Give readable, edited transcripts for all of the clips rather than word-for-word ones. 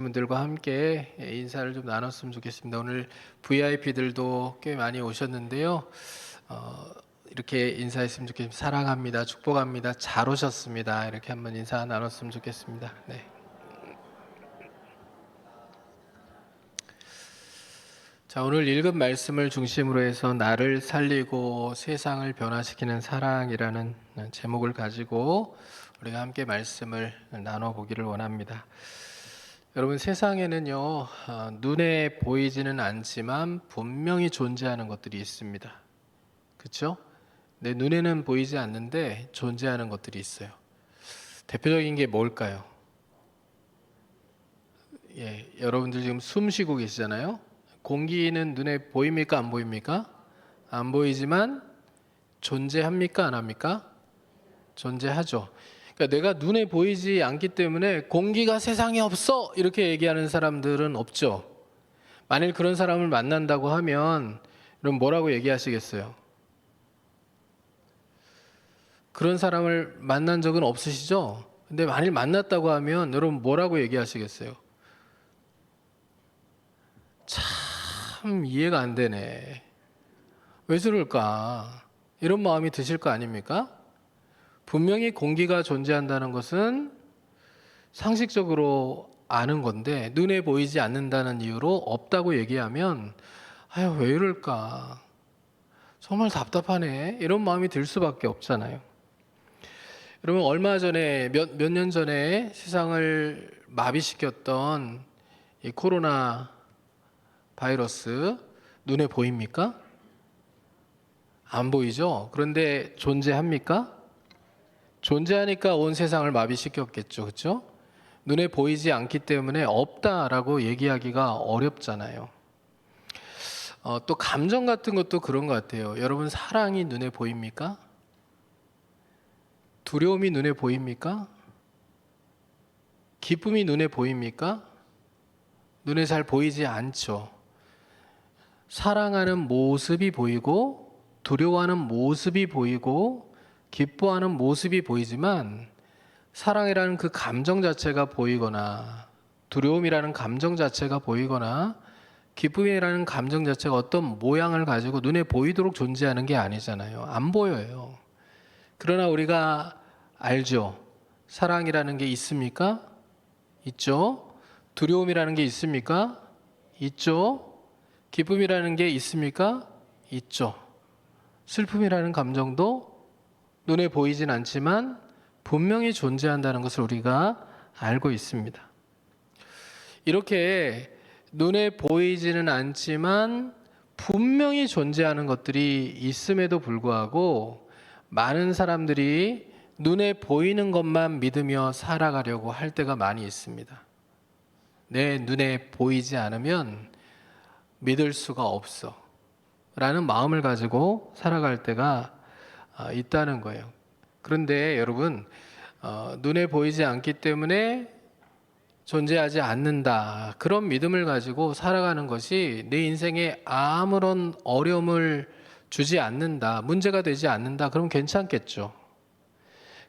분들과 함께 인사를 좀 나눴으면 좋겠습니다. 오늘 VIP들도 꽤 많이 오셨는데요. 이렇게 인사했으면 좋겠습니다. 사랑합니다. 축복합니다. 잘 오셨습니다. 이렇게 한번 인사 나눴으면 좋겠습니다. 네. 자, 오늘 읽은 말씀을 중심으로 해서 나를 살리고 세상을 변화시키는 사랑이라는 제목을 가지고 우리가 함께 말씀을 나눠보기를 원합니다. 여러분, 세상에는요, 눈에 보이지는 않지만 분명히 존재하는 것들이 있습니다. 그렇죠? 내 눈에는 보이지 않는데 존재하는 것들이 있어요. 대표적인 게 뭘까요? 여러분들 지금 숨 쉬고 계시잖아요. 공기는 눈에 보입니까? 안 보입니까? 안 보이지만 존재합니까? 안 합니까? 존재하죠. 그러니까 내가 눈에 보이지 않기 때문에 공기가 세상에 없어 이렇게 얘기하는 사람들은 없죠. 만일 그런 사람을 만난다고 하면 그럼 뭐라고 얘기하시겠어요? 그런 사람을 만난 적은 없으시죠? 근데 만일 만났다고 하면 여러분 뭐라고 얘기하시겠어요? 참 이해가 안 되네. 왜 저럴까? 이런 마음이 드실 거 아닙니까? 분명히 공기가 존재한다는 것은 상식적으로 아는 건데 눈에 보이지 않는다는 이유로 없다고 얘기하면 아유 왜 이럴까? 정말 답답하네. 이런 마음이 들 수밖에 없잖아요. 여러분 얼마 전에 몇 년 전에 세상을 마비시켰던 이 코로나 바이러스 눈에 보입니까? 안 보이죠? 그런데 존재합니까? 존재하니까 온 세상을 마비시켰겠죠. 그렇죠? 눈에 보이지 않기 때문에 없다라고 얘기하기가 어렵잖아요. 또 감정 같은 것도 그런 것 같아요. 여러분 사랑이 눈에 보입니까? 두려움이 눈에 보입니까? 기쁨이 눈에 보입니까? 눈에 잘 보이지 않죠. 사랑하는 모습이 보이고 두려워하는 모습이 보이고 기뻐하는 모습이 보이지만 사랑이라는 그 감정 자체가 보이거나 두려움이라는 감정 자체가 보이거나 기쁨이라는 감정 자체가 어떤 모양을 가지고 눈에 보이도록 존재하는 게 아니잖아요. 안 보여요. 그러나 우리가 알죠. 사랑이라는 게 있습니까? 있죠. 두려움이라는 게 있습니까? 있죠. 기쁨이라는 게 있습니까? 있죠. 슬픔이라는 감정도 눈에 보이진 않지만 분명히 존재한다는 것을 우리가 알고 있습니다. 이렇게 눈에 보이지는 않지만 분명히 존재하는 것들이 있음에도 불구하고 많은 사람들이 눈에 보이는 것만 믿으며 살아가려고 할 때가 많이 있습니다. 내 눈에 보이지 않으면 믿을 수가 없어 라는 마음을 가지고 살아갈 때가 있다는 거예요. 그런데 여러분 눈에 보이지 않기 때문에 존재하지 않는다 그런 믿음을 가지고 살아가는 것이 내 인생에 아무런 어려움을 주지 않는다, 문제가 되지 않는다, 그럼 괜찮겠죠.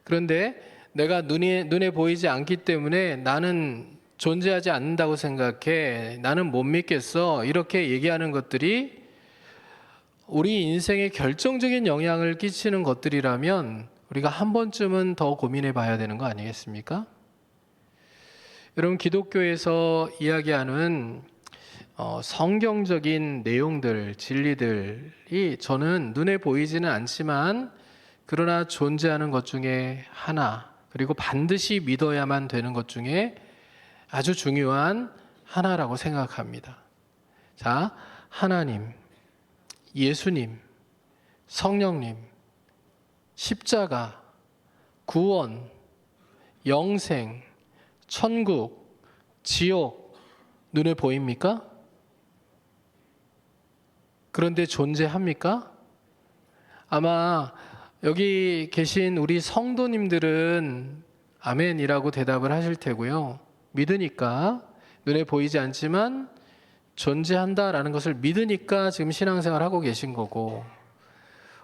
그런데 내가 눈에 보이지 않기 때문에 나는 존재하지 않는다고 생각해, 나는 못 믿겠어, 이렇게 얘기하는 것들이 우리 인생에 결정적인 영향을 끼치는 것들이라면 우리가 한 번쯤은 더 고민해 봐야 되는 거 아니겠습니까? 여러분 기독교에서 이야기하는 성경적인 내용들, 진리들이 저는 눈에 보이지는 않지만 그러나 존재하는 것 중에 하나, 그리고 반드시 믿어야만 되는 것 중에 아주 중요한 하나라고 생각합니다. 자, 하나님, 예수님, 성령님, 십자가, 구원, 영생, 천국, 지옥, 눈에 보입니까? 그런데 존재합니까? 아마 여기 계신 우리 성도님들은 아멘이라고 대답을 하실 테고요. 믿으니까, 눈에 보이지 않지만 존재한다라는 것을 믿으니까 지금 신앙생활 하고 계신 거고,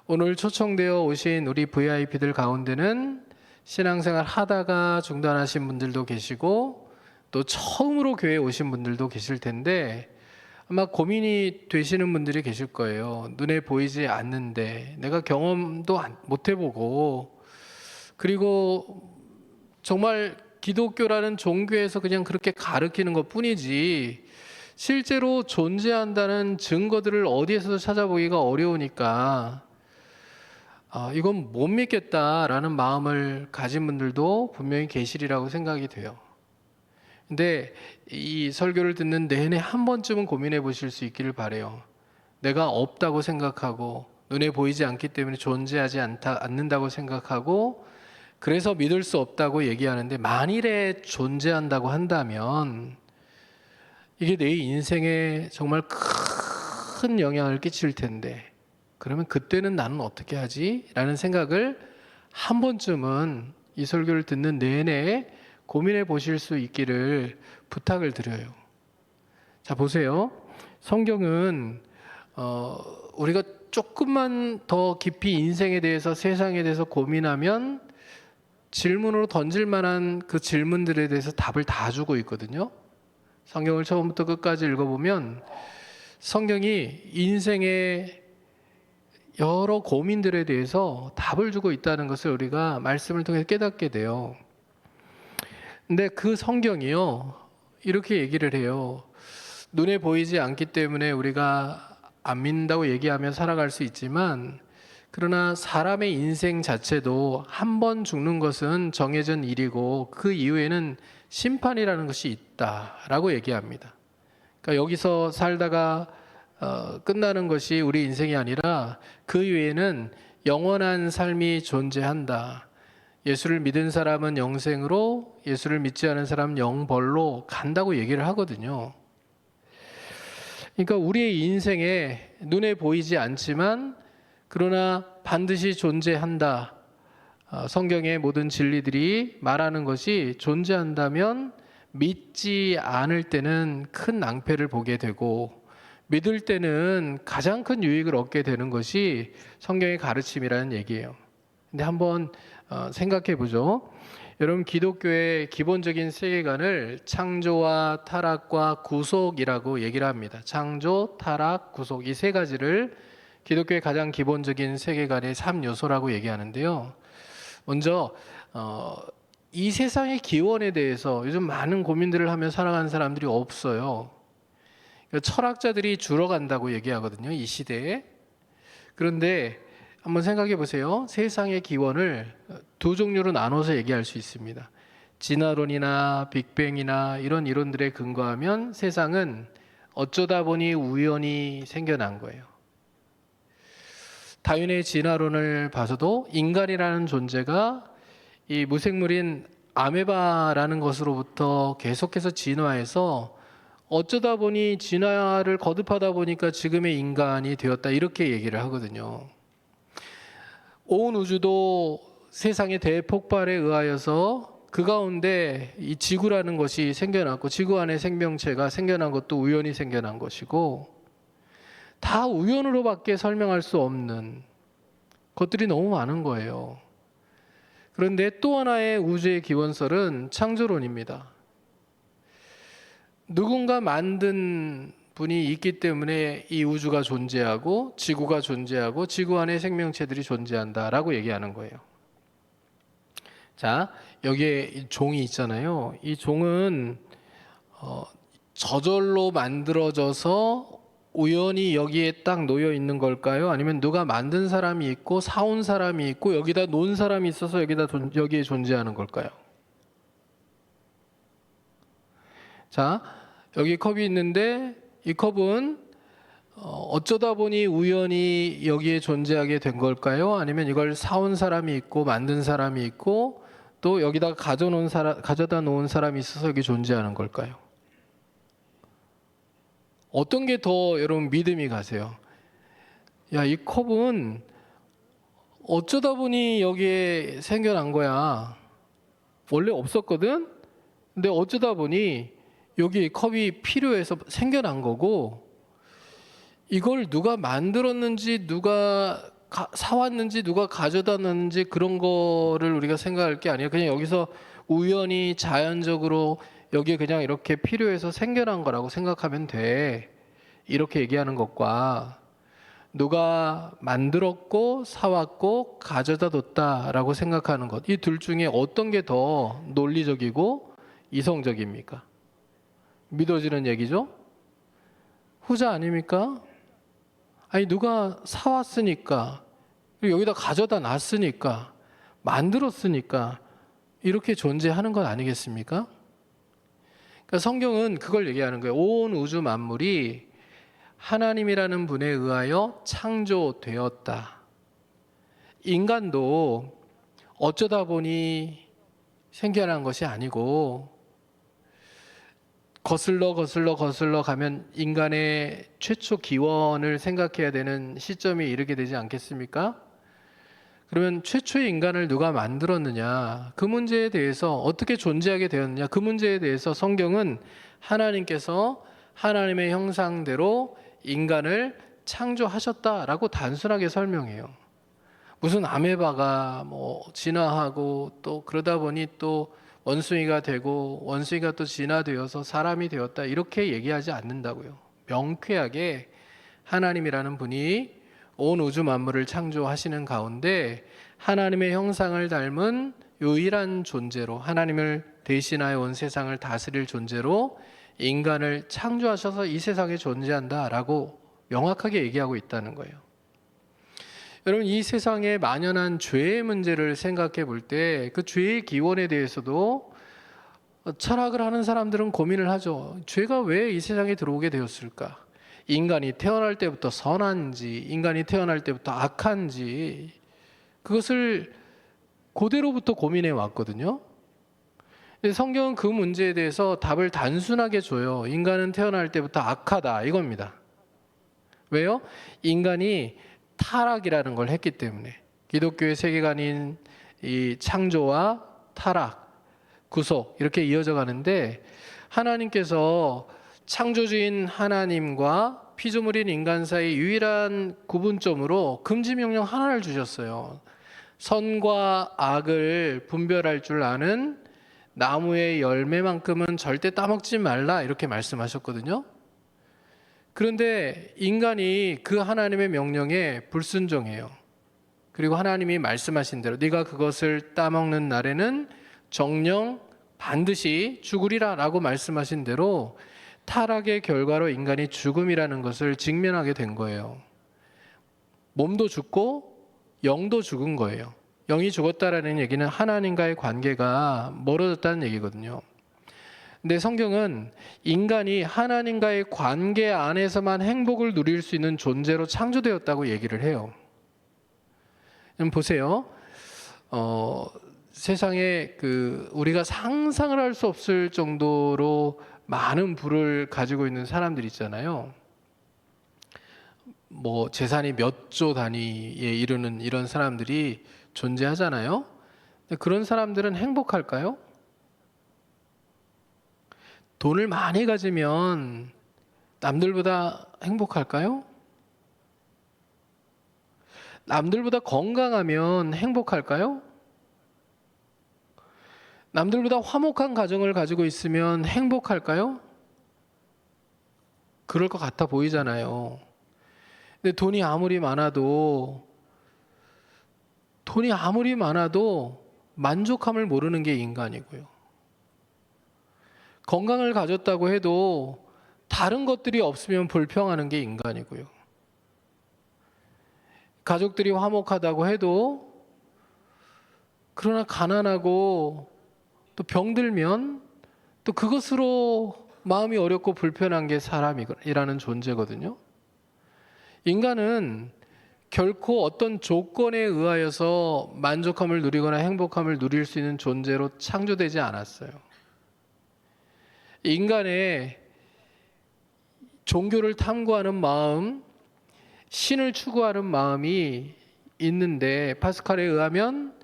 오늘 초청되어 오신 우리 VIP들 가운데는 신앙생활 하다가 중단하신 분들도 계시고 또 처음으로 교회에 오신 분들도 계실 텐데 아마 고민이 되시는 분들이 계실 거예요. 눈에 보이지 않는데 내가 경험도 못 해보고, 그리고 정말 기독교라는 종교에서 그냥 그렇게 가르치는 것 뿐이지 실제로 존재한다는 증거들을 어디에서도 찾아보기가 어려우니까 이건 못 믿겠다라는 마음을 가진 분들도 분명히 계시리라고 생각이 돼요. 근데 이 설교를 듣는 내내 한 번쯤은 고민해 보실 수 있기를 바래요. 내가 없다고 생각하고 눈에 보이지 않기 때문에 존재하지 않는다고 생각하고 그래서 믿을 수 없다고 얘기하는데, 만일에 존재한다고 한다면 이게 내 인생에 정말 큰 영향을 끼칠 텐데, 그러면 그때는 나는 어떻게 하지? 라는 생각을 한 번쯤은 이 설교를 듣는 내내 고민해 보실 수 있기를 부탁을 드려요. 자, 보세요. 성경은 우리가 조금만 더 깊이 인생에 대해서, 세상에 대해서 고민하면 질문으로 던질 만한 그 질문들에 대해서 답을 다 주고 있거든요. 성경을 처음부터 끝까지 읽어보면 성경이 인생의 여러 고민들에 대해서 답을 주고 있다는 것을 우리가 말씀을 통해 깨닫게 돼요. 근데 그 성경이요, 이렇게 얘기를 해요. 눈에 보이지 않기 때문에 우리가 안 믿는다고 얘기하며 살아갈 수 있지만, 그러나 사람의 인생 자체도 한 번 죽는 것은 정해진 일이고 그 이후에는 심판이라는 것이 있다라고 얘기합니다. 그러니까 여기서 살다가 끝나는 것이 우리 인생이 아니라 그 이후에는 영원한 삶이 존재한다. 예수를 믿은 사람은 영생으로, 예수를 믿지 않은 사람은 영벌로 간다고 얘기를 하거든요. 그러니까 우리의 인생에 눈에 보이지 않지만 그러나 반드시 존재한다. 성경의 모든 진리들이 말하는 것이 존재한다면 믿지 않을 때는 큰 낭패를 보게 되고, 믿을 때는 가장 큰 유익을 얻게 되는 것이 성경의 가르침이라는 얘기예요. 근데 한번 생각해 보죠. 여러분, 기독교의 기본적인 세계관을 창조와 타락과 구속이라고 얘기를 합니다. 창조, 타락, 구속, 이 세 가지를 기독교의 가장 기본적인 세계관의 3요소라고 얘기하는데요. 먼저 이 세상의 기원에 대해서 요즘 많은 고민들을 하며 살아가는 사람들이 없어요. 철학자들이 줄어간다고 얘기하거든요, 이 시대에. 그런데 한번 생각해 보세요. 세상의 기원을 두 종류로 나눠서 얘기할 수 있습니다. 진화론이나 빅뱅이나 이런 이론들에 근거하면 세상은 어쩌다 보니 우연히 생겨난 거예요. 다윈의 진화론을 봐서도 인간이라는 존재가 이 무생물인 아메바라는 것으로부터 계속해서 진화해서 어쩌다 보니 진화를 거듭하다 보니까 지금의 인간이 되었다, 이렇게 얘기를 하거든요. 온 우주도 세상의 대폭발에 의하여서 그 가운데 이 지구라는 것이 생겨났고, 지구 안에 생명체가 생겨난 것도 우연히 생겨난 것이고, 다 우연으로밖에 설명할 수 없는 것들이 너무 많은 거예요. 그런데 또 하나의 우주의 기원설은 창조론입니다. 누군가 만든 분이 있기 때문에 이 우주가 존재하고 지구가 존재하고 지구 안에 생명체들이 존재한다라고 얘기하는 거예요. 자, 여기에 종이 있잖아요. 이 종은 저절로 만들어져서 우연히 여기에 딱 놓여 있는 걸까요? 아니면 누가 만든 사람이 있고 사온 사람이 있고 여기다 놓은 사람이 있어서 여기에 존재하는 걸까요? 자, 여기 컵이 있는데 이 컵은 어쩌다 보니 우연히 여기에 존재하게 된 걸까요? 아니면 이걸 사온 사람이 있고 만든 사람이 있고 또 여기다가 가져다 놓은 사람이 있어서 여기 존재하는 걸까요? 어떤 게 더 여러분 믿음이 가세요? 야, 이 컵은 어쩌다 보니 여기에 생겨난 거야. 원래 없었거든? 근데 어쩌다 보니 여기 컵이 필요해서 생겨난 거고, 이걸 누가 만들었는지 누가 사왔는지 누가 가져다 놨는지 그런 거를 우리가 생각할 게 아니에요. 그냥 여기서 우연히 자연적으로 여기에 그냥 이렇게 필요해서 생겨난 거라고 생각하면 돼. 이렇게 얘기하는 것과 누가 만들었고 사왔고 가져다 뒀다라고 생각하는 것, 이 둘 중에 어떤 게 더 논리적이고 이성적입니까? 믿어지는 얘기죠? 후자 아닙니까? 아니 누가 사왔으니까, 그리고 여기다 가져다 놨으니까, 만들었으니까 이렇게 존재하는 것 아니겠습니까? 그러니까 성경은 그걸 얘기하는 거예요. 온 우주 만물이 하나님이라는 분에 의하여 창조되었다. 인간도 어쩌다 보니 생겨난 것이 아니고 거슬러 가면 인간의 최초 기원을 생각해야 되는 시점에 이르게 되지 않겠습니까? 그러면 최초의 인간을 누가 만들었느냐, 그 문제에 대해서 어떻게 존재하게 되었느냐, 그 문제에 대해서 성경은 하나님께서 하나님의 형상대로 인간을 창조하셨다라고 단순하게 설명해요. 무슨 아메바가 뭐 진화하고 또 그러다 보니 또 원숭이가 되고 원숭이가 또 진화되어서 사람이 되었다, 이렇게 얘기하지 않는다고요. 명쾌하게 하나님이라는 분이 온 우주 만물을 창조하시는 가운데 하나님의 형상을 닮은 유일한 존재로, 하나님을 대신하여 온 세상을 다스릴 존재로 인간을 창조하셔서 이 세상에 존재한다라고 명확하게 얘기하고 있다는 거예요. 여러분, 이 세상에 만연한 죄의 문제를 생각해 볼 때 그 죄의 기원에 대해서도 철학을 하는 사람들은 고민을 하죠. 죄가 왜 이 세상에 들어오게 되었을까? 인간이 태어날 때부터 선한지, 인간이 태어날 때부터 악한지, 그것을 고대로부터 고민해 왔거든요. 성경은 그 문제에 대해서 답을 단순하게 줘요. 인간은 태어날 때부터 악하다, 이겁니다. 왜요? 인간이 타락이라는 걸 했기 때문에. 기독교의 세계관인 이 창조와 타락, 구속, 이렇게 이어져 가는데, 하나님께서 창조주인 하나님과 피조물인 인간 사이 유일한 구분점으로 금지 명령 하나를 주셨어요. 선과 악을 분별할 줄 아는 나무의 열매만큼은 절대 따먹지 말라, 이렇게 말씀하셨거든요. 그런데 인간이 그 하나님의 명령에 불순종해요. 그리고 하나님이 말씀하신 대로 네가 그것을 따먹는 날에는 정녕 반드시 죽으리라 라고 말씀하신 대로 타락의 결과로 인간이 죽음이라는 것을 직면하게 된 거예요. 몸도 죽고 영도 죽은 거예요. 영이 죽었다라는 얘기는 하나님과의 관계가 멀어졌다는 얘기거든요. 근데 성경은 인간이 하나님과의 관계 안에서만 행복을 누릴 수 있는 존재로 창조되었다고 얘기를 해요. 보세요. 세상에 우리가 상상을 할 수 없을 정도로 많은 부를 가지고 있는 사람들 있잖아요. 뭐 재산이 몇 조 단위에 이르는 이런 사람들이 존재하잖아요. 근데 그런 사람들은 행복할까요? 돈을 많이 가지면 남들보다 행복할까요? 남들보다 건강하면 행복할까요? 남들보다 화목한 가정을 가지고 있으면 행복할까요? 그럴 것 같아 보이잖아요. 근데 돈이 아무리 많아도 만족함을 모르는 게 인간이고요. 건강을 가졌다고 해도 다른 것들이 없으면 불평하는 게 인간이고요. 가족들이 화목하다고 해도 그러나 가난하고 또 병들면 또 그것으로 마음이 어렵고 불편한 게 사람이라는 존재거든요. 인간은 결코 어떤 조건에 의하여서 만족함을 누리거나 행복함을 누릴 수 있는 존재로 창조되지 않았어요. 인간의 종교를 탐구하는 마음, 신을 추구하는 마음이 있는데 파스칼에 의하면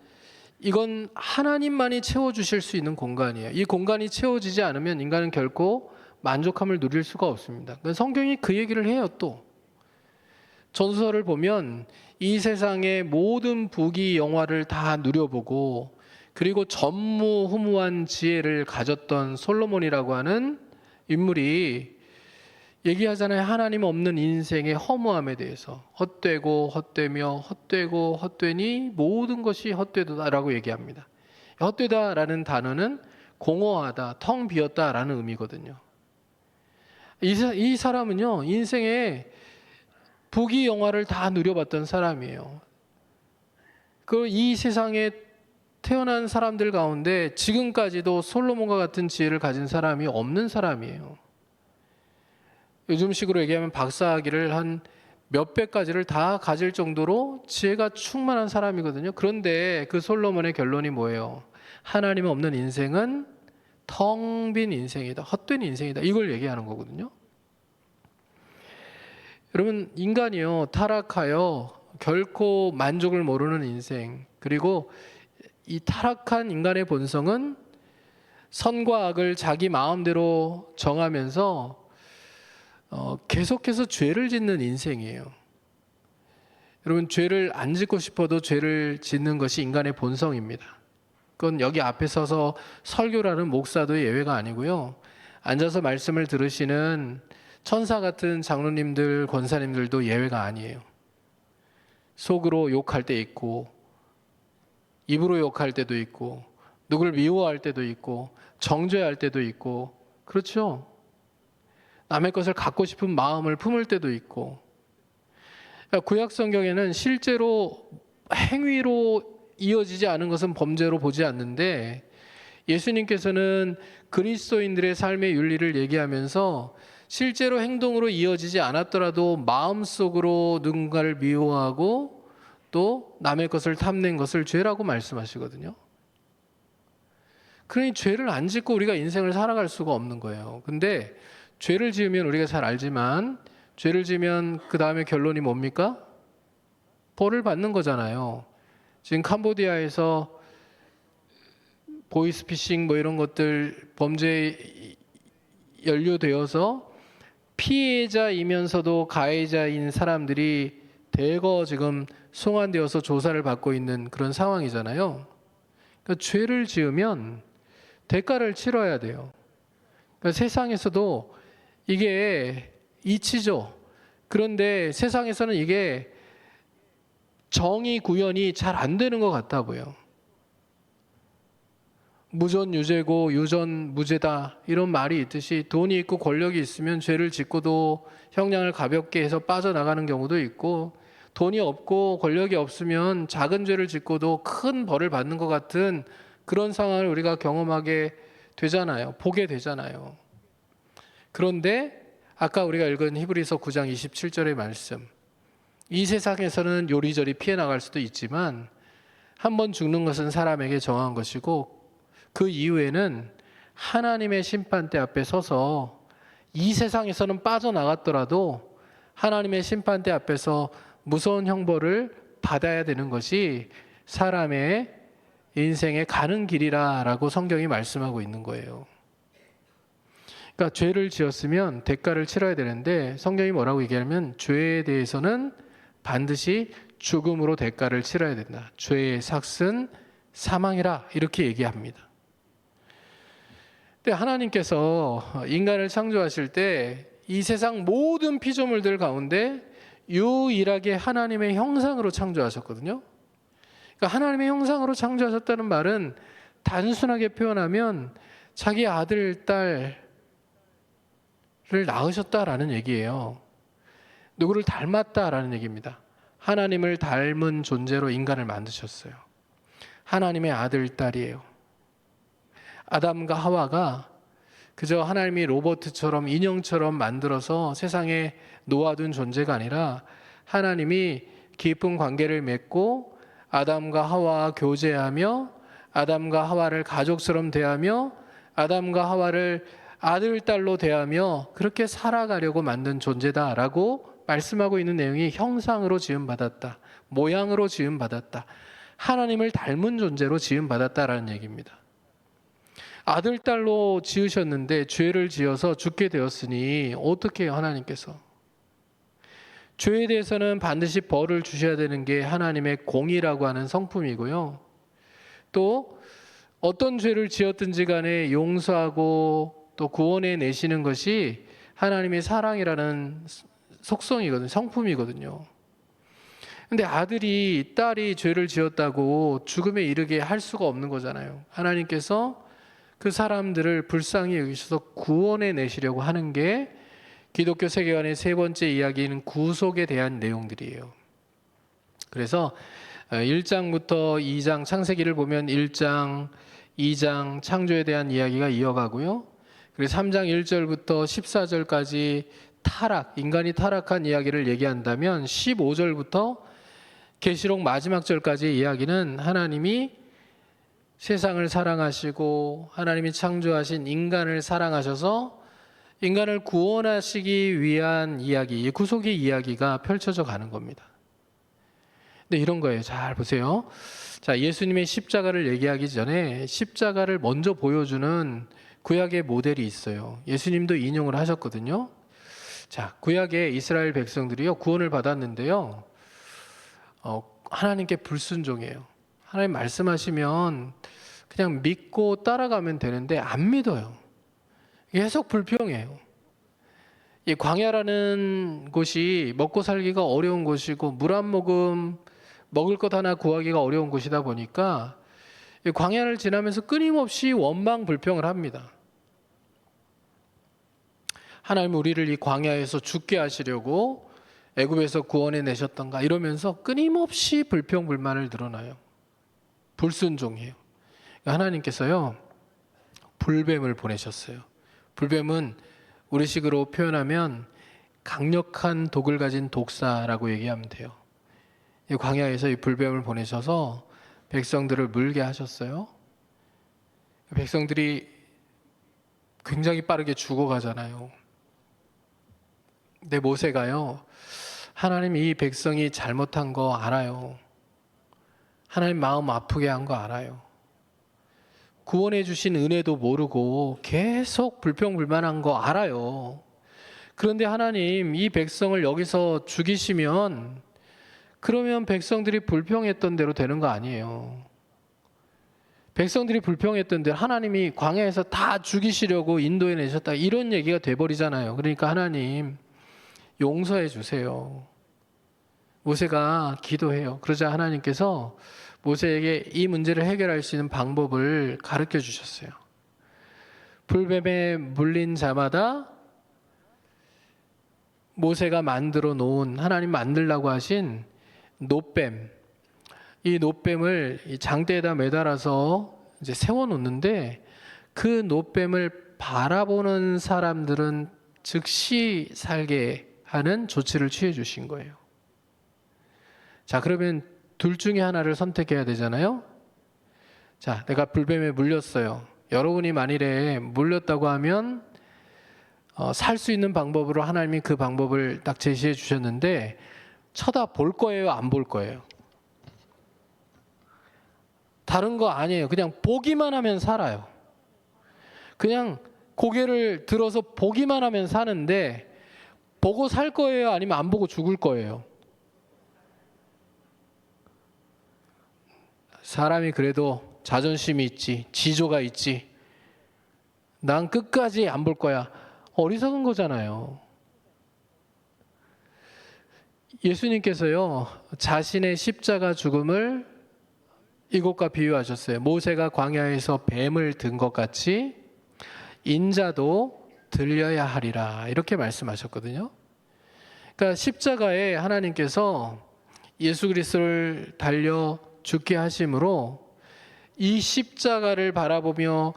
이건 하나님만이 채워주실 수 있는 공간이에요. 이 공간이 채워지지 않으면 인간은 결코 만족함을 누릴 수가 없습니다. 성경이 그 얘기를 해요. 또 전서를 보면 이 세상의 모든 부귀 영화를 다 누려보고 그리고 전무후무한 지혜를 가졌던 솔로몬이라고 하는 인물이 얘기하잖아요. 하나님 없는 인생의 허무함에 대해서. 헛되고 헛되며 헛되고 헛되니 모든 것이 헛되다라고 얘기합니다. 헛되다라는 단어는 공허하다, 텅 비었다라는 의미거든요. 이 사람은요, 인생에 부귀영화를 다 누려봤던 사람이에요. 이 세상에 태어난 사람들 가운데 지금까지도 솔로몬과 같은 지혜를 가진 사람이 없는 사람이에요. 요즘식으로 얘기하면 박사학위를 한 몇백 가지를 다 가질 정도로 지혜가 충만한 사람이거든요. 그런데 그 솔로몬의 결론이 뭐예요? 하나님 없는 인생은 텅 빈 인생이다. 헛된 인생이다. 이걸 얘기하는 거거든요. 여러분, 인간이요, 타락하여 결코 만족을 모르는 인생, 그리고 이 타락한 인간의 본성은 선과 악을 자기 마음대로 정하면서 계속해서 죄를 짓는 인생이에요. 여러분, 죄를 안 짓고 싶어도 죄를 짓는 것이 인간의 본성입니다. 그건 여기 앞에 서서 설교를 하는 목사도 예외가 아니고요. 앉아서 말씀을 들으시는 천사 같은 장로님들, 권사님들도 예외가 아니에요. 속으로 욕할 때 있고, 입으로 욕할 때도 있고, 누굴 미워할 때도 있고, 정죄할 때도 있고, 그렇죠? 남의 것을 갖고 싶은 마음을 품을 때도 있고. 구약 성경에는 실제로 행위로 이어지지 않은 것은 범죄로 보지 않는데, 예수님께서는 그리스도인들의 삶의 윤리를 얘기하면서 실제로 행동으로 이어지지 않았더라도 마음속으로 누군가를 미워하고 또 남의 것을 탐낸 것을 죄라고 말씀하시거든요. 그러니 죄를 안 짓고 우리가 인생을 살아갈 수가 없는 거예요. 근데 죄를 지으면 우리가 잘 알지만 죄를 지으면 그 다음에 결론이 뭡니까? 벌을 받는 거잖아요. 지금 캄보디아에서 보이스피싱 뭐 이런 것들 범죄에 연루되어서 피해자이면서도 가해자인 사람들이 대거 지금 송환되어서 조사를 받고 있는 그런 상황이잖아요. 그러니까 죄를 지으면 대가를 치러야 돼요. 그러니까 세상에서도 이게 이치죠. 그런데 세상에서는 이게 정의 구현이 잘 안 되는 것 같아 보여. 무전 유죄고 유전 무죄다 이런 말이 있듯이 돈이 있고 권력이 있으면 죄를 짓고도 형량을 가볍게 해서 빠져나가는 경우도 있고, 돈이 없고 권력이 없으면 작은 죄를 짓고도 큰 벌을 받는 것 같은 그런 상황을 우리가 경험하게 되잖아요. 보게 되잖아요. 그런데 아까 우리가 읽은 히브리서 9장 27절의 말씀, 이 세상에서는 요리조리 피해 나갈 수도 있지만 한 번 죽는 것은 사람에게 정한 것이고 그 이후에는 하나님의 심판대 앞에 서서 이 세상에서는 빠져나갔더라도 하나님의 심판대 앞에서 무서운 형벌을 받아야 되는 것이 사람의 인생에 가는 길이라고 성경이 말씀하고 있는 거예요. 그러니까 죄를 지었으면 대가를 치러야 되는데 성경이 뭐라고 얘기하냐면 죄에 대해서는 반드시 죽음으로 대가를 치러야 된다. 죄의 삭은 사망이라 이렇게 얘기합니다. 근데 하나님께서 인간을 창조하실 때 이 세상 모든 피조물들 가운데 유일하게 하나님의 형상으로 창조하셨거든요. 그러니까 하나님의 형상으로 창조하셨다는 말은 단순하게 표현하면 자기 아들, 딸을 낳으셨다라는 얘기예요. 누구를 닮았다라는 얘기입니다. 하나님을 닮은 존재로 인간을 만드셨어요. 하나님의 아들, 딸이에요. 아담과 하와가 그저 하나님이 로봇처럼 인형처럼 만들어서 세상에 놓아둔 존재가 아니라 하나님이 깊은 관계를 맺고 아담과 하와와 교제하며 아담과 하와를 가족처럼 대하며 아담과 하와를 아들, 딸로 대하며 그렇게 살아가려고 만든 존재다라고 말씀하고 있는 내용이 형상으로 지음받았다, 모양으로 지음받았다, 하나님을 닮은 존재로 지음받았다라는 얘기입니다. 아들, 딸로 지으셨는데 죄를 지어서 죽게 되었으니 어떻게 해요, 하나님께서? 죄에 대해서는 반드시 벌을 주셔야 되는 게 하나님의 공의라고 하는 성품이고요. 또 어떤 죄를 지었든지 간에 용서하고 또 구원해 내시는 것이 하나님의 사랑이라는 속성이거든요. 성품이거든요. 근데 아들이 딸이 죄를 지었다고 죽음에 이르게 할 수가 없는 거잖아요. 하나님께서 그 사람들을 불쌍히 여기셔서 구원해 내시려고 하는 게 기독교 세계관의 세 번째 이야기는 구속에 대한 내용들이에요. 그래서 1장부터 2장 창세기를 보면 1장, 2장 창조에 대한 이야기가 이어가고요. 그리고 3장 1절부터 14절까지 타락, 인간이 타락한 이야기를 얘기한다면 15절부터 계시록 마지막 절까지의 이야기는 하나님이 세상을 사랑하시고 하나님이 창조하신 인간을 사랑하셔서 인간을 구원하시기 위한 이야기, 구속의 이야기가 펼쳐져 가는 겁니다. 근데 이런 거예요. 잘 보세요. 자, 예수님의 십자가를 얘기하기 전에 십자가를 먼저 보여주는 구약의 모델이 있어요. 예수님도 인용을 하셨거든요. 자, 구약의 이스라엘 백성들이요, 구원을 받았는데요. 하나님께 불순종해요. 하나님 말씀하시면 그냥 믿고 따라가면 되는데 안 믿어요. 계속 불평해요. 이 광야라는 곳이 먹고 살기가 어려운 곳이고 물 한 모금 먹을 것 하나 구하기가 어려운 곳이다 보니까 이 광야를 지나면서 끊임없이 원망 불평을 합니다. 하나님 우리를 이 광야에서 죽게 하시려고 애굽에서 구원해 내셨던가 이러면서 끊임없이 불평 불만을 드러나요. 불순종해요. 하나님께서요 불뱀을 보내셨어요. 불뱀은 우리식으로 표현하면 강력한 독을 가진 독사라고 얘기하면 돼요. 이 광야에서 이 불뱀을 보내셔서 백성들을 물게 하셨어요. 백성들이 굉장히 빠르게 죽어가잖아요. 근데 모세가요, 하나님 이 백성이 잘못한 거 알아요. 하나님 마음 아프게 한 거 알아요. 구원해 주신 은혜도 모르고 계속 불평불만한 거 알아요. 그런데 하나님 이 백성을 여기서 죽이시면 그러면 백성들이 불평했던 대로 되는 거 아니에요. 백성들이 불평했던 대로 하나님이 광야에서 다 죽이시려고 인도해 내셨다 이런 얘기가 돼버리잖아요. 그러니까 하나님 용서해 주세요. 모세가 기도해요. 그러자 하나님께서 모세에게 이 문제를 해결할 수 있는 방법을 가르쳐 주셨어요. 불뱀에 물린 자마다 모세가 만들어 놓은, 하나님 만들라고 하신 놋뱀, 이 놋뱀을 이 장대에다 매달아서 이제 세워 놓는데 그 놋뱀을 바라보는 사람들은 즉시 살게 하는 조치를 취해 주신 거예요. 자, 그러면 둘 중에 하나를 선택해야 되잖아요. 자, 내가 불뱀에 물렸어요. 여러분이 만일에 물렸다고 하면 살 수 있는 방법으로 하나님이 그 방법을 딱 제시해 주셨는데 쳐다볼 거예요, 안 볼 거예요? 다른 거 아니에요. 그냥 보기만 하면 살아요. 그냥 고개를 들어서 보기만 하면 사는데 보고 살 거예요, 아니면 안 보고 죽을 거예요? 사람이 그래도 자존심이 있지, 지조가 있지. 난 끝까지 안 볼 거야. 어리석은 거잖아요. 예수님께서요, 자신의 십자가 죽음을 이것과 비유하셨어요. 모세가 광야에서 뱀을 든 것 같이 인자도 들려야 하리라. 이렇게 말씀하셨거든요. 그러니까 십자가에 하나님께서 예수 그리스도를 달려 죽게 하심으로 이 십자가를 바라보며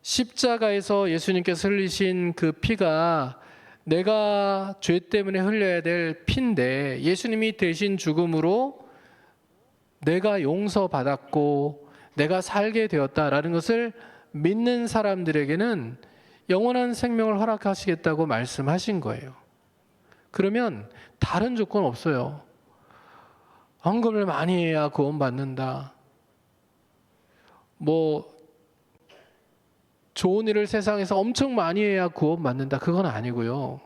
십자가에서 예수님께서 흘리신 그 피가 내가 죄 때문에 흘려야 될 피인데 예수님이 대신 죽음으로 내가 용서받았고 내가 살게 되었다라는 것을 믿는 사람들에게는 영원한 생명을 허락하시겠다고 말씀하신 거예요. 그러면 다른 조건 없어요. 헌금을 많이 해야 구원받는다. 뭐 좋은 일을 세상에서 엄청 많이 해야 구원받는다. 그건 아니고요.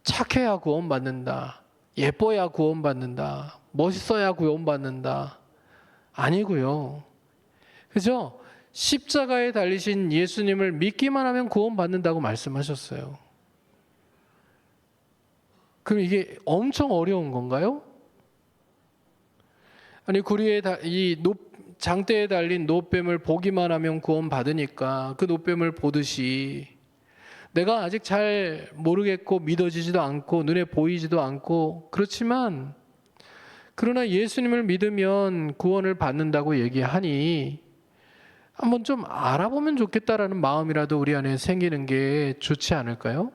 착해야 구원받는다. 예뻐야 구원받는다. 멋있어야 구원받는다. 아니고요. 그죠? 십자가에 달리신 예수님을 믿기만 하면 구원받는다고 말씀하셨어요. 그럼 이게 엄청 어려운 건가요? 아니 구리에 장대에 달린 노뱀을 보기만 하면 구원받으니까 그 노뱀을 보듯이 내가 아직 잘 모르겠고 믿어지지도 않고 눈에 보이지도 않고 그렇지만 그러나 예수님을 믿으면 구원을 받는다고 얘기하니 한번 좀 알아보면 좋겠다라는 마음이라도 우리 안에 생기는 게 좋지 않을까요?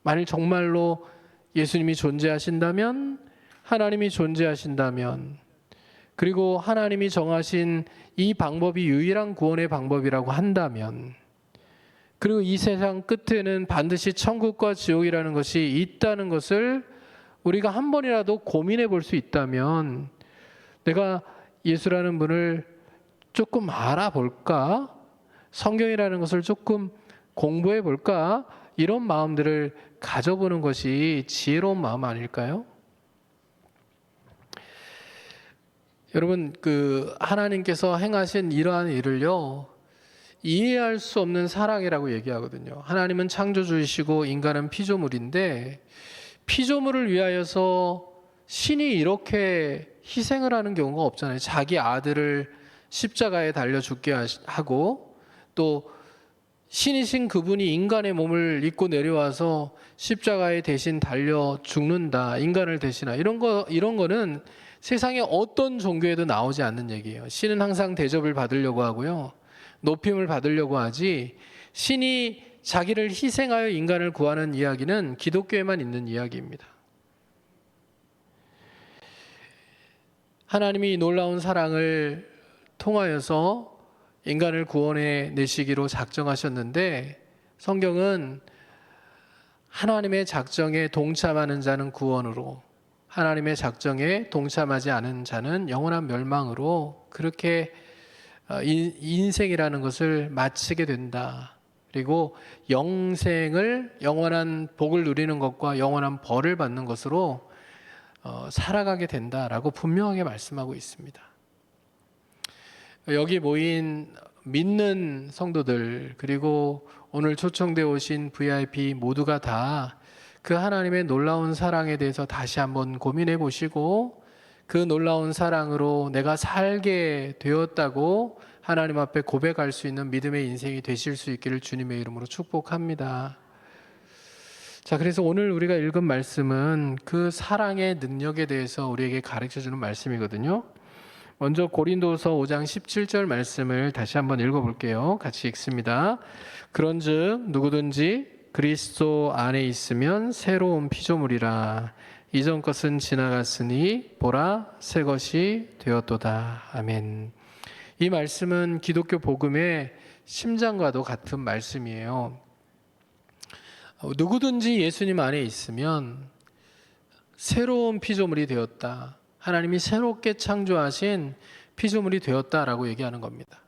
만일 정말로 예수님이 존재하신다면, 하나님이 존재하신다면, 그리고 하나님이 정하신 이 방법이 유일한 구원의 방법이라고 한다면, 그리고 이 세상 끝에는 반드시 천국과 지옥이라는 것이 있다는 것을 우리가 한 번이라도 고민해 볼 수 있다면 내가 예수라는 분을 조금 알아볼까? 성경이라는 것을 조금 공부해 볼까? 이런 마음들을 가져보는 것이 지혜로운 마음 아닐까요? 여러분, 하나님께서 행하신 이러한 일을요, 이해할 수 없는 사랑이라고 얘기하거든요. 하나님은 창조주이시고 인간은 피조물인데 피조물을 위하여서 신이 이렇게 희생을 하는 경우가 없잖아요. 자기 아들을 십자가에 달려 죽게 하고 또 신이신 그분이 인간의 몸을 입고 내려와서 십자가에 대신 달려 죽는다. 인간을 대신하. 이런 거는 세상에 어떤 종교에도 나오지 않는 얘기예요. 신은 항상 대접을 받으려고 하고요. 높임을 받으려고 하지 신이 자기를 희생하여 인간을 구하는 이야기는 기독교에만 있는 이야기입니다. 하나님이 놀라운 사랑을 통하여서 인간을 구원해 내시기로 작정하셨는데 성경은 하나님의 작정에 동참하는 자는 구원으로 하나님의 작정에 동참하지 않은 자는 영원한 멸망으로 그렇게 인생이라는 것을 마치게 된다. 그리고 영생을 영원한 복을 누리는 것과 영원한 벌을 받는 것으로 살아가게 된다라고 분명하게 말씀하고 있습니다. 여기 모인 믿는 성도들 그리고 오늘 초청되어 오신 VIP 모두가 다 그 하나님의 놀라운 사랑에 대해서 다시 한번 고민해 보시고 그 놀라운 사랑으로 내가 살게 되었다고 하나님 앞에 고백할 수 있는 믿음의 인생이 되실 수 있기를 주님의 이름으로 축복합니다. 자, 그래서 오늘 우리가 읽은 말씀은 그 사랑의 능력에 대해서 우리에게 가르쳐주는 말씀이거든요. 먼저 고린도서 5장 17절 말씀을 다시 한번 읽어볼게요. 같이 읽습니다. 그런즉 누구든지 그리스도 안에 있으면 새로운 피조물이라. 이전 것은 지나갔으니 보라 새 것이 되었도다. 아멘. 이 말씀은 기독교 복음의 심장과도 같은 말씀이에요. 누구든지 예수님 안에 있으면 새로운 피조물이 되었다. 하나님이 새롭게 창조하신 피조물이 되었다라고 얘기하는 겁니다.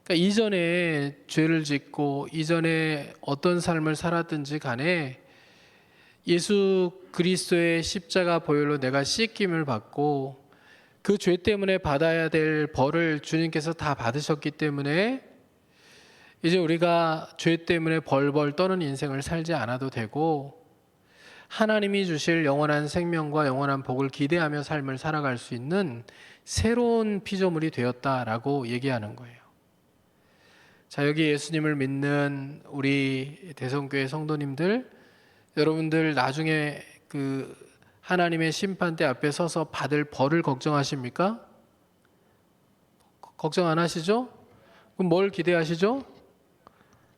그러니까 이전에 죄를 짓고 이전에 어떤 삶을 살았든지 간에 예수 그리스도의 십자가 보혈로 내가 씻김을 받고 그 죄 때문에 받아야 될 벌을 주님께서 다 받으셨기 때문에 이제 우리가 죄 때문에 벌벌 떠는 인생을 살지 않아도 되고 하나님이 주실 영원한 생명과 영원한 복을 기대하며 삶을 살아갈 수 있는 새로운 피조물이 되었다라고 얘기하는 거예요. 자, 여기 예수님을 믿는 우리 대성교회 성도님들, 여러분들 나중에 그 하나님의 심판대 앞에 서서 받을 벌을 걱정하십니까? 걱정 안 하시죠? 그럼 뭘 기대하시죠?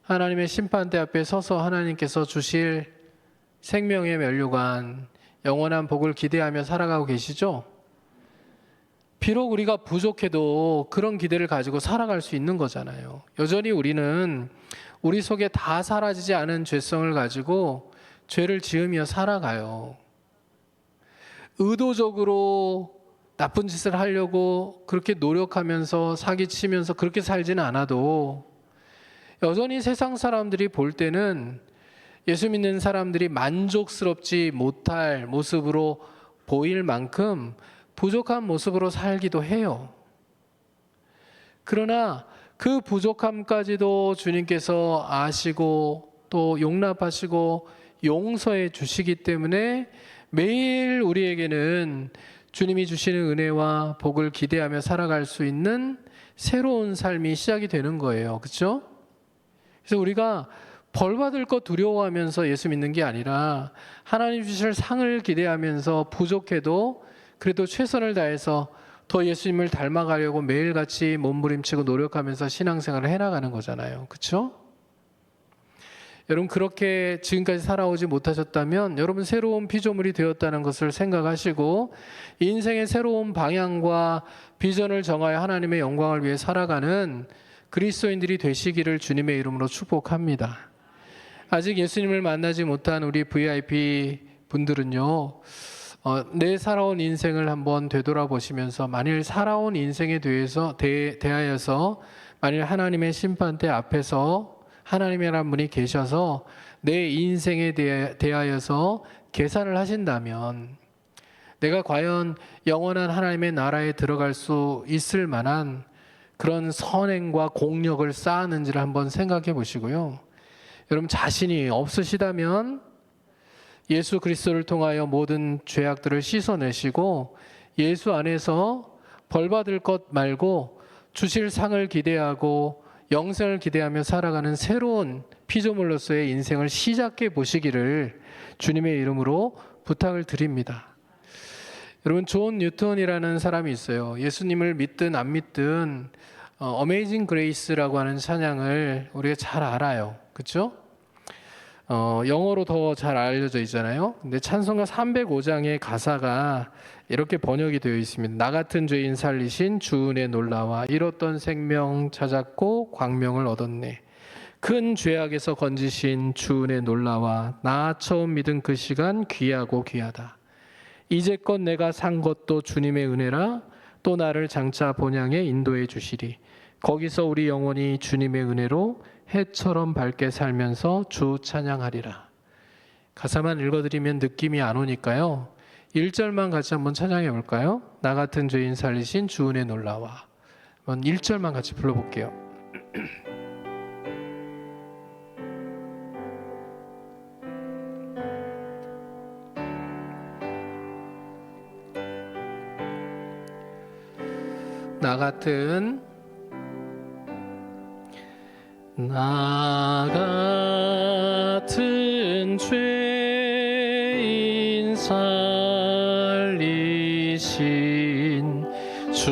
하나님의 심판대 앞에 서서 하나님께서 주실 생명의 면류관, 영원한 복을 기대하며 살아가고 계시죠? 비록 우리가 부족해도 그런 기대를 가지고 살아갈 수 있는 거잖아요. 여전히 우리는 우리 속에 다 사라지지 않은 죄성을 가지고 죄를 지으며 살아가요. 의도적으로 나쁜 짓을 하려고 그렇게 노력하면서 사기치면서 그렇게 살지는 않아도 여전히 세상 사람들이 볼 때는 예수 믿는 사람들이 만족스럽지 못할 모습으로 보일 만큼 부족한 모습으로 살기도 해요. 그러나 그 부족함까지도 주님께서 아시고 또 용납하시고 용서해 주시기 때문에 매일 우리에게는 주님이 주시는 은혜와 복을 기대하며 살아갈 수 있는 새로운 삶이 시작이 되는 거예요. 그렇죠? 그래서 우리가 벌 받을 것 두려워하면서 예수 믿는 게 아니라 하나님 주실 상을 기대하면서 부족해도 그래도 최선을 다해서 더 예수님을 닮아가려고 매일같이 몸부림치고 노력하면서 신앙생활을 해나가는 거잖아요. 그렇죠? 여러분, 그렇게 지금까지 살아오지 못하셨다면 여러분 새로운 피조물이 되었다는 것을 생각하시고 인생의 새로운 방향과 비전을 정하여 하나님의 영광을 위해 살아가는 그리스도인들이 되시기를 주님의 이름으로 축복합니다. 아직 예수님을 만나지 못한 우리 VIP 분들은요, 내 살아온 인생을 한번 되돌아보시면서 만일 살아온 인생에 대하여서 만일 하나님의 심판대 앞에서 하나님이라는 분이 계셔서 내 인생에 대하여서 계산을 하신다면 내가 과연 영원한 하나님의 나라에 들어갈 수 있을 만한 그런 선행과 공력을 쌓았는지를 한번 생각해 보시고요. 여러분, 자신이 없으시다면 예수 그리스도를 통하여 모든 죄악들을 씻어내시고 예수 안에서 벌받을 것 말고 주실 상을 기대하고 영생을 기대하며 살아가는 새로운 피조물로서의 인생을 시작해 보시기를 주님의 이름으로 부탁을 드립니다. 여러분, 존 뉴턴이라는 사람이 있어요. 예수님을 믿든 안 믿든 어메이징 그레이스라고 하는 찬양을 우리가 잘 알아요. 그렇죠? 영어로 더 잘 알려져 있잖아요. 근데 찬송가 305장의 가사가 이렇게 번역이 되어 있습니다. 나 같은 죄인 살리신 주 은혜 놀라와 잃었던 생명 찾았고 광명을 얻었네. 큰 죄악에서 건지신 주 은혜 놀라와 나 처음 믿은 그 시간 귀하고 귀하다. 이제껏 내가 산 것도 주님의 은혜라 또 나를 장차 본향에 인도해 주시리. 거기서 우리 영혼이 주님의 은혜로 해처럼 밝게 살면서 주 찬양하리라. 가사만 읽어드리면 느낌이 안 오니까요. 1절만 같이 한번 찬양해 볼까요? 나 같은 죄인 살리신 주 은혜 놀라와. 한번 1절만 같이 불러볼게요. 나 같은 죄인 살리신 주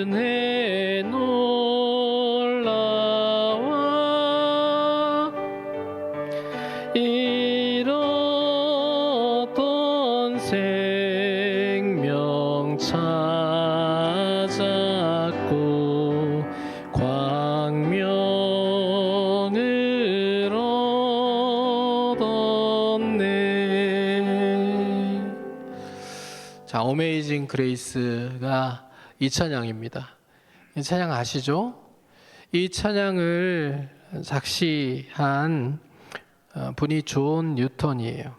은혜 놀라와 잃었던 생명 찾았고 광명을 얻었네. 자, 어메이징 그레이스가 이 찬양입니다. 이 찬양 아시죠? 이 찬양을 작시한 분이 존 뉴턴이에요.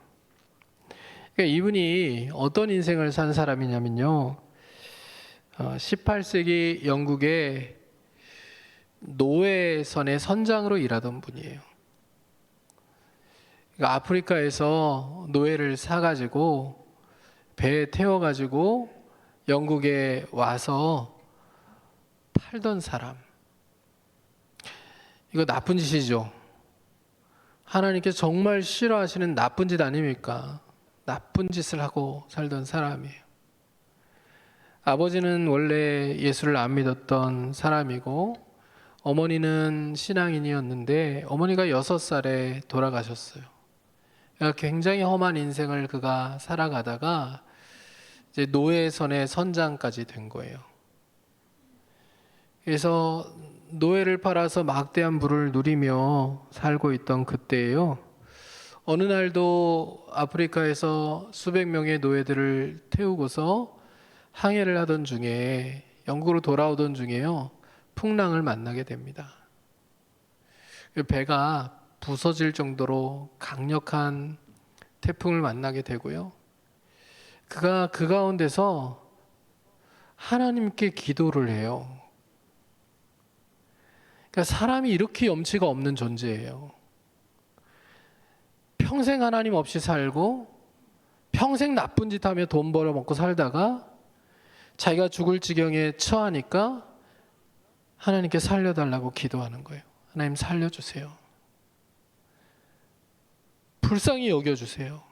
그러니까 이분이 어떤 인생을 산 사람이냐면요, 18세기 영국의 노예선의 선장으로 일하던 분이에요. 그러니까 아프리카에서 노예를 사가지고 배에 태워가지고 영국에 와서 팔던 사람. 이거 나쁜 짓이죠. 하나님께서 정말 싫어하시는 나쁜 짓 아닙니까? 나쁜 짓을 하고 살던 사람이에요. 아버지는 원래 예수를 안 믿었던 사람이고 어머니는 신앙인이었는데 어머니가 6살에 돌아가셨어요. 그러니까 굉장히 험한 인생을 그가 살아가다가 이제 노예선의 선장까지 된 거예요. 그래서 노예를 팔아서 막대한 부를 누리며 살고 있던 그때예요. 어느 날도 아프리카에서 수백 명의 노예들을 태우고서 항해를 하던 중에 영국으로 돌아오던 중에요, 풍랑을 만나게 됩니다. 배가 부서질 정도로 강력한 태풍을 만나게 되고요. 그가 그 가운데서 하나님께 기도를 해요. 그러니까 사람이 이렇게 염치가 없는 존재예요. 평생 하나님 없이 살고 평생 나쁜 짓 하며 돈 벌어 먹고 살다가 자기가 죽을 지경에 처하니까 하나님께 살려달라고 기도하는 거예요. 하나님 살려주세요. 불쌍히 여겨주세요.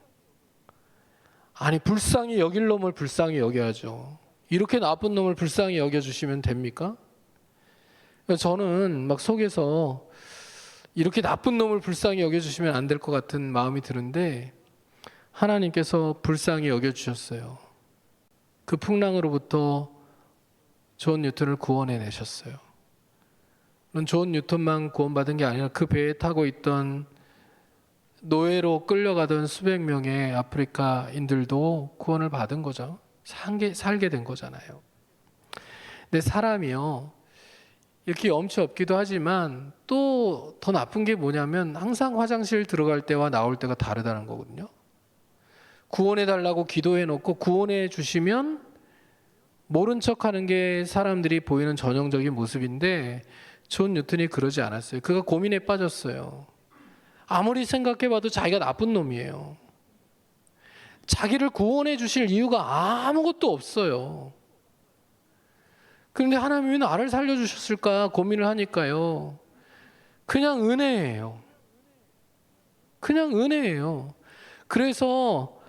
아니, 불쌍히 여길 놈을 불쌍히 여겨야죠. 이렇게 나쁜 놈을 불쌍히 여겨주시면 됩니까? 저는 막 속에서 이렇게 나쁜 놈을 불쌍히 여겨주시면 안 될 것 같은 마음이 드는데 하나님께서 불쌍히 여겨주셨어요. 그 풍랑으로부터 존 뉴턴을 구원해내셨어요. 물론 존 뉴턴만 구원받은 게 아니라 그 배에 타고 있던 노예로 끌려가던 수백 명의 아프리카인들도 구원을 받은 거죠. 살게 된 거잖아요. 근데 사람이요, 이렇게 염치 없기도 하지만 또 더 나쁜 게 뭐냐면 항상 화장실 들어갈 때와 나올 때가 다르다는 거거든요. 구원해 달라고 기도해 놓고 구원해 주시면 모른 척하는 게 사람들이 보이는 전형적인 모습인데 존 뉴턴이 그러지 않았어요. 그가 고민에 빠졌어요. 아무리 생각해봐도 자기가 나쁜 놈이에요. 자기를 구원해 주실 이유가 아무것도 없어요. 그런데 하나님이 왜 나를 살려주셨을까 고민을 하니까요, 그냥 은혜예요. 그냥 은혜예요. 그래서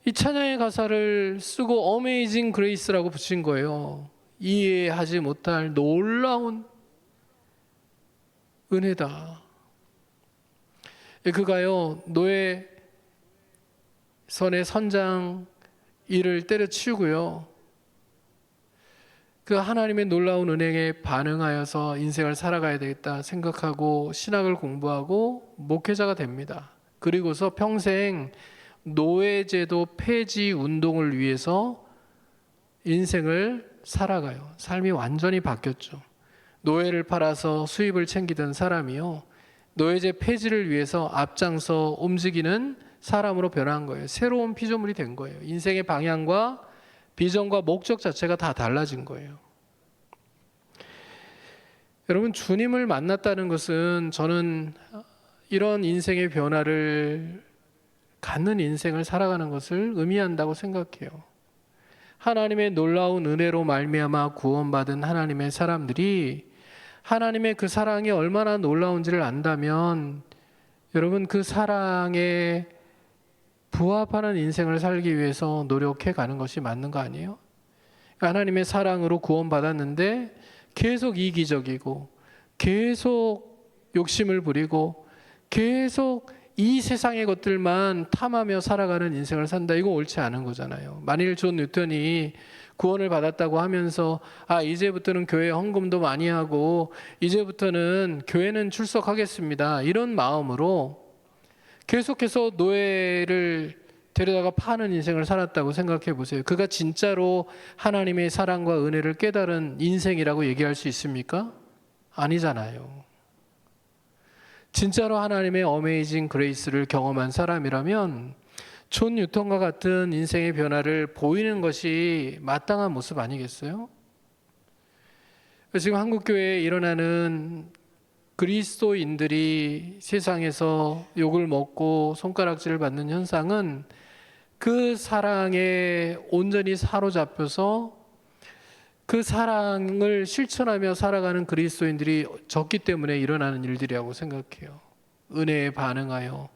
이 찬양의 가사를 쓰고 Amazing Grace라고 붙인 거예요. 이해하지 못할 놀라운 은혜다. 그가요, 노예 선의 선장 일을 때려치우고요, 그 하나님의 놀라운 은혜에 반응하여서 인생을 살아가야 되겠다 생각하고 신학을 공부하고 목회자가 됩니다. 그리고서 평생 노예제도 폐지 운동을 위해서 인생을 살아가요. 삶이 완전히 바뀌었죠. 노예를 팔아서 수입을 챙기던 사람이요, 노예제 폐지를 위해서 앞장서 움직이는 사람으로 변한 거예요. 새로운 피조물이 된 거예요. 인생의 방향과 비전과 목적 자체가 다 달라진 거예요. 여러분, 주님을 만났다는 것은 저는 이런 인생의 변화를 갖는 인생을 살아가는 것을 의미한다고 생각해요. 하나님의 놀라운 은혜로 말미암아 구원받은 하나님의 사람들이 하나님의 그 사랑이 얼마나 놀라운지를 안다면 여러분, 그 사랑에 부합하는 인생을 살기 위해서 노력해 가는 것이 맞는 거 아니에요? 하나님의 사랑으로 구원받았는데 계속 이기적이고 계속 욕심을 부리고 계속 이 세상의 것들만 탐하며 살아가는 인생을 산다. 이거 옳지 않은 거잖아요. 만일 존 뉴턴이 구원을 받았다고 하면서 이제부터는 교회 헌금도 많이 하고 이제부터는 교회는 출석하겠습니다, 이런 마음으로 계속해서 노예를 데려다가 파는 인생을 살았다고 생각해 보세요. 그가 진짜로 하나님의 사랑과 은혜를 깨달은 인생이라고 얘기할 수 있습니까? 아니잖아요. 진짜로 하나님의 어메이징 그레이스를 경험한 사람이라면 존 뉴턴과 같은 인생의 변화를 보이는 것이 마땅한 모습 아니겠어요? 지금 한국교회에 일어나는 그리스도인들이 세상에서 욕을 먹고 손가락질을 받는 현상은 그 사랑에 온전히 사로잡혀서 그 사랑을 실천하며 살아가는 그리스도인들이 적기 때문에 일어나는 일들이라고 생각해요. 은혜에 반응하여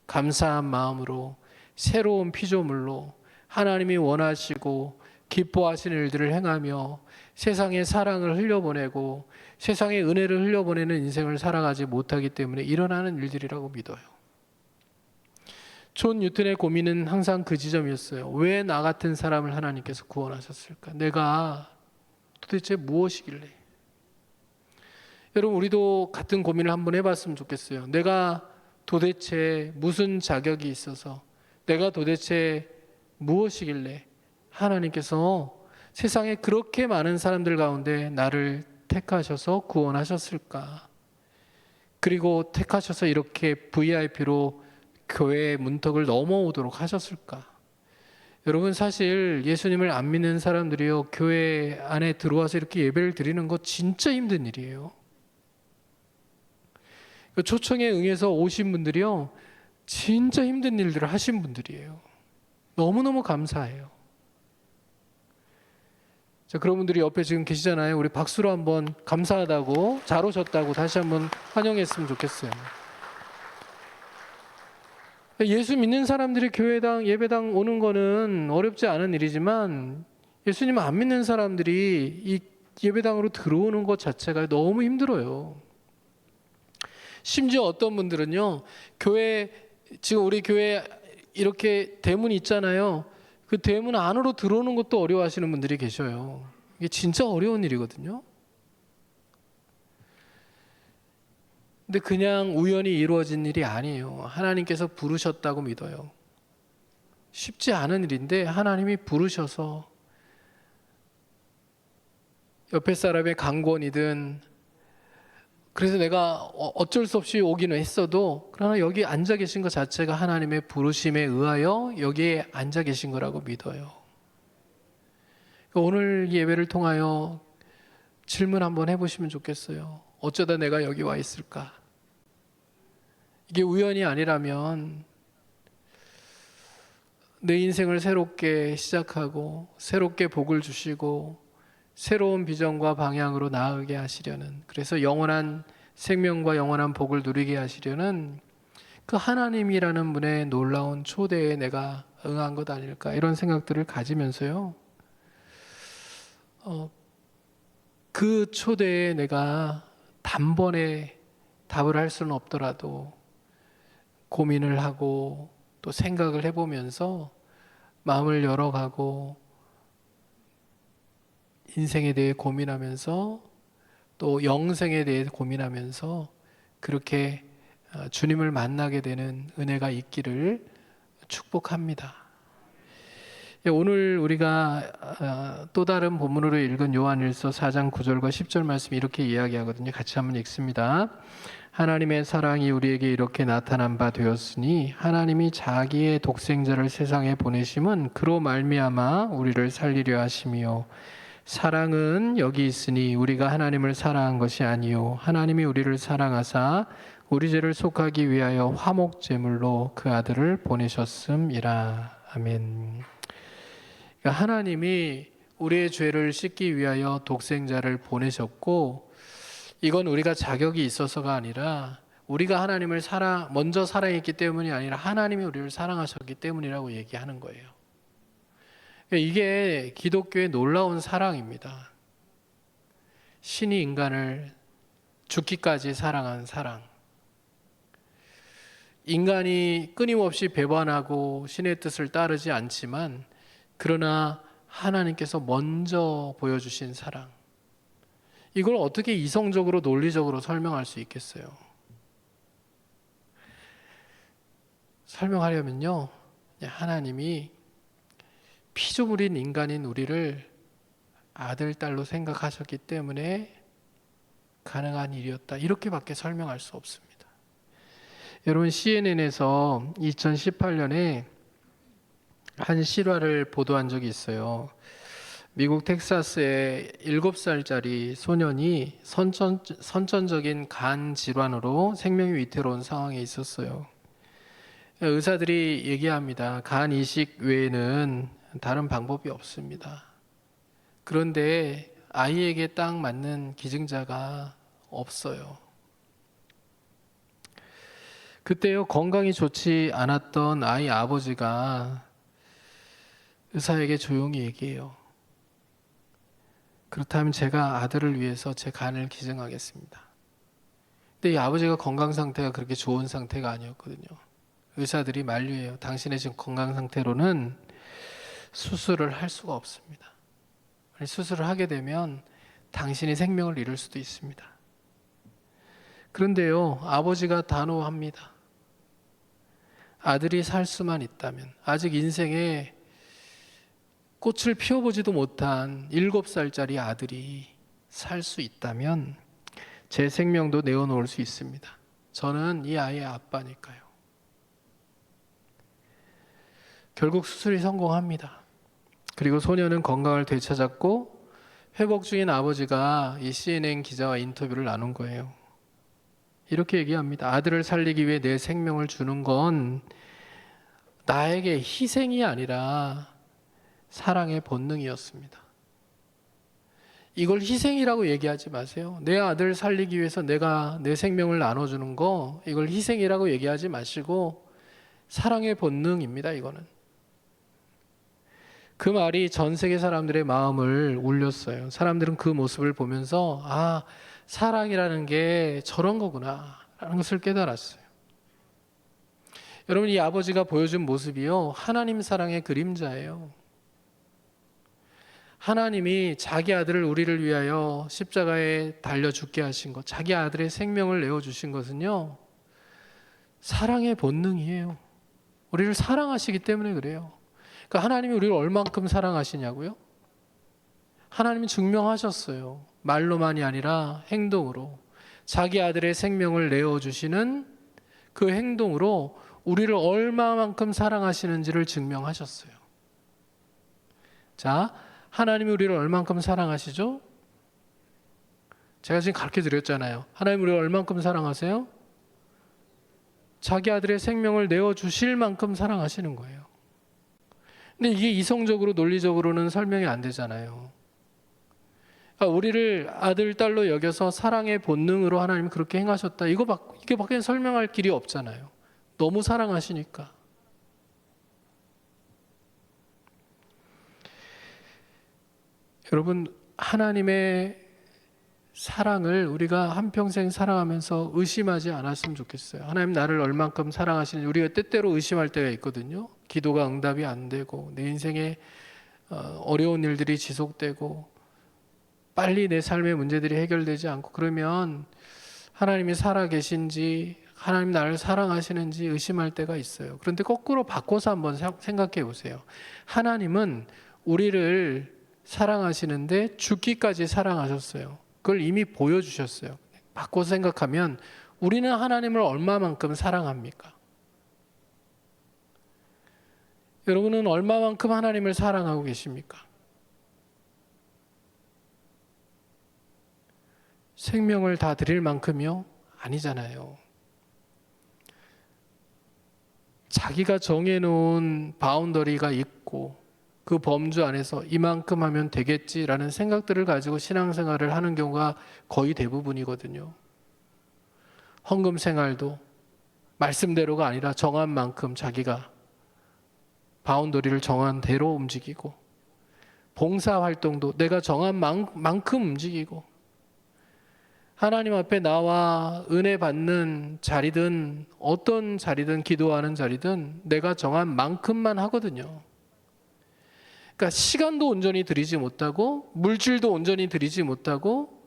감사한 마음으로 새로운 피조물로 하나님이 원하시고 기뻐하시는 일들을 행하며 세상에 사랑을 흘려보내고 세상에 은혜를 흘려보내는 인생을 살아가지 못하기 때문에 일어나는 일들이라고 믿어요. 존 뉴턴의 고민은 항상 그 지점이었어요. 왜 나 같은 사람을 하나님께서 구원하셨을까? 내가 도대체 무엇이길래? 여러분, 우리도 같은 고민을 한번 해봤으면 좋겠어요. 내가 도대체 무슨 자격이 있어서, 내가 도대체 무엇이길래 하나님께서 세상에 그렇게 많은 사람들 가운데 나를 택하셔서 구원하셨을까? 그리고 택하셔서 이렇게 VIP로 교회의 문턱을 넘어오도록 하셨을까? 여러분, 사실 예수님을 안 믿는 사람들이요, 교회 안에 들어와서 이렇게 예배를 드리는 거 진짜 힘든 일이에요. 그 초청에 응해서 오신 분들이요, 진짜 힘든 일들을 하신 분들이에요. 너무너무 감사해요. 자, 그런 분들이 옆에 지금 계시잖아요. 우리 박수로 한번 감사하다고, 잘 오셨다고 다시 한번 환영했으면 좋겠어요. 예수 믿는 사람들이 교회당, 예배당 오는 거는 어렵지 않은 일이지만 예수님 안 믿는 사람들이 이 예배당으로 들어오는 것 자체가 너무 힘들어요. 심지어 어떤 분들은요, 지금 우리 교회 이렇게 대문이 있잖아요. 그 대문 안으로 들어오는 것도 어려워하시는 분들이 계셔요. 이게 진짜 어려운 일이거든요. 근데 그냥 우연히 이루어진 일이 아니에요. 하나님께서 부르셨다고 믿어요. 쉽지 않은 일인데 하나님이 부르셔서 옆에 사람의 강권이든, 그래서 내가 어쩔 수 없이 오기는 했어도 그러나 여기 앉아 계신 것 자체가 하나님의 부르심에 의하여 여기에 앉아 계신 거라고 믿어요. 오늘 예배를 통하여 질문 한번 해보시면 좋겠어요. 어쩌다 내가 여기 와 있을까? 이게 우연이 아니라면 내 인생을 새롭게 시작하고 새롭게 복을 주시고 새로운 비전과 방향으로 나아가게 하시려는, 그래서 영원한 생명과 영원한 복을 누리게 하시려는 그 하나님이라는 분의 놀라운 초대에 내가 응한 것 아닐까, 이런 생각들을 가지면서요, 그 초대에 내가 단번에 답을 할 수는 없더라도 고민을 하고 또 생각을 해보면서 마음을 열어가고 인생에 대해 고민하면서 또 영생에 대해 고민하면서 그렇게 주님을 만나게 되는 은혜가 있기를 축복합니다. 오늘 우리가 또 다른 본문으로 읽은 요한일서 4장 9절과 10절 말씀 이렇게 이야기하거든요. 같이 한번 읽습니다. 하나님의 사랑이 우리에게 이렇게 나타난 바 되었으니 하나님이 자기의 독생자를 세상에 보내심은 그로 말미암아 우리를 살리려 하심이요, 사랑은 여기 있으니 우리가 하나님을 사랑한 것이 아니요 하나님이 우리를 사랑하사 우리 죄를 속하기 위하여 화목 제물로 그 아들을 보내셨음이라. 아멘. 그러니까 하나님이 우리의 죄를 씻기 위하여 독생자를 보내셨고, 이건 우리가 자격이 있어서가 아니라 우리가 하나님을 먼저 사랑했기 때문이 아니라 하나님이 우리를 사랑하셨기 때문이라고 얘기하는 거예요. 이게 기독교의 놀라운 사랑입니다. 신이 인간을 죽기까지 사랑한 사랑. 인간이 끊임없이 배반하고 신의 뜻을 따르지 않지만 그러나 하나님께서 먼저 보여주신 사랑. 이걸 어떻게 이성적으로 논리적으로 설명할 수 있겠어요? 설명하려면요, 하나님이 피조물인 인간인 우리를 아들, 딸로 생각하셨기 때문에 가능한 일이었다, 이렇게밖에 설명할 수 없습니다. 여러분, CNN에서 2018년에 한 실화를 보도한 적이 있어요. 미국 텍사스의 7살짜리 소년이 선천적인 간 질환으로 생명이 위태로운 상황에 있었어요. 의사들이 얘기합니다. 간 이식 외에는 다른 방법이 없습니다. 그런데 아이에게 딱 맞는 기증자가 없어요. 그때요, 건강이 좋지 않았던 아이 아버지가 의사에게 조용히 얘기해요. 그렇다면 제가 아들을 위해서 제 간을 기증하겠습니다. 근데 이 아버지가 건강 상태가 그렇게 좋은 상태가 아니었거든요. 의사들이 만류해요. 당신의 지금 건강 상태로는 수술을 할 수가 없습니다. 수술을 하게 되면 당신이 생명을 잃을 수도 있습니다. 그런데요, 아버지가 단호합니다. 아들이 살 수만 있다면, 아직 인생에 꽃을 피워보지도 못한 7살짜리 아들이 살 수 있다면 제 생명도 내어놓을 수 있습니다. 저는 이 아이의 아빠니까요. 결국 수술이 성공합니다. 그리고 소녀는 건강을 되찾았고 회복 중인 아버지가 이 CNN 기자와 인터뷰를 나눈 거예요. 이렇게 얘기합니다. 아들을 살리기 위해 내 생명을 주는 건 나에게 희생이 아니라 사랑의 본능이었습니다. 이걸 희생이라고 얘기하지 마세요. 내 아들 살리기 위해서 내가 내 생명을 나눠주는 거, 이걸 희생이라고 얘기하지 마시고 사랑의 본능입니다. 이거는. 그 말이 전 세계 사람들의 마음을 울렸어요. 사람들은 그 모습을 보면서 아, 사랑이라는 게 저런 거구나 라는 것을 깨달았어요. 여러분, 이 아버지가 보여준 모습이요, 하나님 사랑의 그림자예요. 하나님이 자기 아들을 우리를 위하여 십자가에 달려 죽게 하신 것, 자기 아들의 생명을 내어주신 것은요, 사랑의 본능이에요. 우리를 사랑하시기 때문에 그래요. 그러니까 하나님이 우리를 얼만큼 사랑하시냐고요? 하나님이 증명하셨어요. 말로만이 아니라 행동으로. 자기 아들의 생명을 내어주시는 그 행동으로 우리를 얼마만큼 사랑하시는지를 증명하셨어요. 자, 하나님이 우리를 얼만큼 사랑하시죠? 제가 지금 가르쳐 드렸잖아요. 하나님 우리를 얼만큼 사랑하세요? 자기 아들의 생명을 내어주실 만큼 사랑하시는 거예요. 근데 이게 이성적으로 논리적으로는 설명이 안 되잖아요. 그러니까 우리를 아들, 딸로 여겨서 사랑의 본능으로 하나님이 그렇게 행하셨다. 이게 밖에 설명할 길이 없잖아요. 너무 사랑하시니까. 여러분, 하나님의 사랑을 우리가 한평생 사랑하면서 의심하지 않았으면 좋겠어요. 하나님 나를 얼만큼 사랑하시는지. 우리가 때때로 의심할 때가 있거든요. 기도가 응답이 안 되고 내 인생에 어려운 일들이 지속되고 빨리 내 삶의 문제들이 해결되지 않고 그러면 하나님이 살아계신지, 하나님 나를 사랑하시는지 의심할 때가 있어요. 그런데 거꾸로 바꿔서 한번 생각해 보세요. 하나님은 우리를 사랑하시는데 죽기까지 사랑하셨어요. 그걸 이미 보여주셨어요. 바꿔서 생각하면 우리는 하나님을 얼마만큼 사랑합니까? 여러분은 얼마만큼 하나님을 사랑하고 계십니까? 생명을 다 드릴 만큼이요? 아니잖아요. 자기가 정해놓은 바운더리가 있고 그 범주 안에서 이만큼 하면 되겠지라는 생각들을 가지고 신앙생활을 하는 경우가 거의 대부분이거든요. 헌금 생활도 말씀대로가 아니라 정한 만큼 자기가 바운더리를 정한 대로 움직이고, 봉사활동도 내가 정한 만큼 움직이고, 하나님 앞에 나와 은혜 받는 자리든 어떤 자리든 기도하는 자리든 내가 정한 만큼만 하거든요. 그러니까 시간도 온전히 드리지 못하고 물질도 온전히 드리지 못하고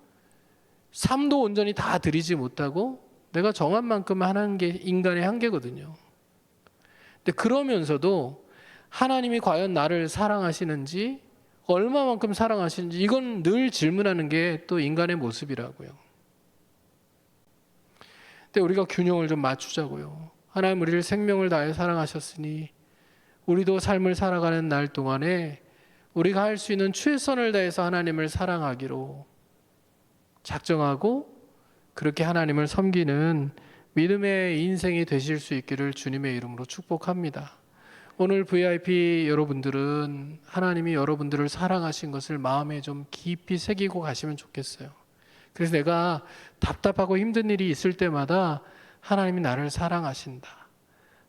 삶도 온전히 다 드리지 못하고 내가 정한 만큼 하는 게 인간의 한계거든요. 근데 그러면서도 하나님이 과연 나를 사랑하시는지, 얼마만큼 사랑하시는지 이건 늘 질문하는 게 또 인간의 모습이라고요. 근데 우리가 균형을 좀 맞추자고요. 하나님 우리를 생명을 다해 사랑하셨으니 우리도 삶을 살아가는 날 동안에 우리가 할 수 있는 최선을 다해서 하나님을 사랑하기로 작정하고 그렇게 하나님을 섬기는 믿음의 인생이 되실 수 있기를 주님의 이름으로 축복합니다. 오늘 VIP 여러분들은 하나님이 여러분들을 사랑하신 것을 마음에 좀 깊이 새기고 가시면 좋겠어요. 그래서 내가 답답하고 힘든 일이 있을 때마다 하나님이 나를 사랑하신다.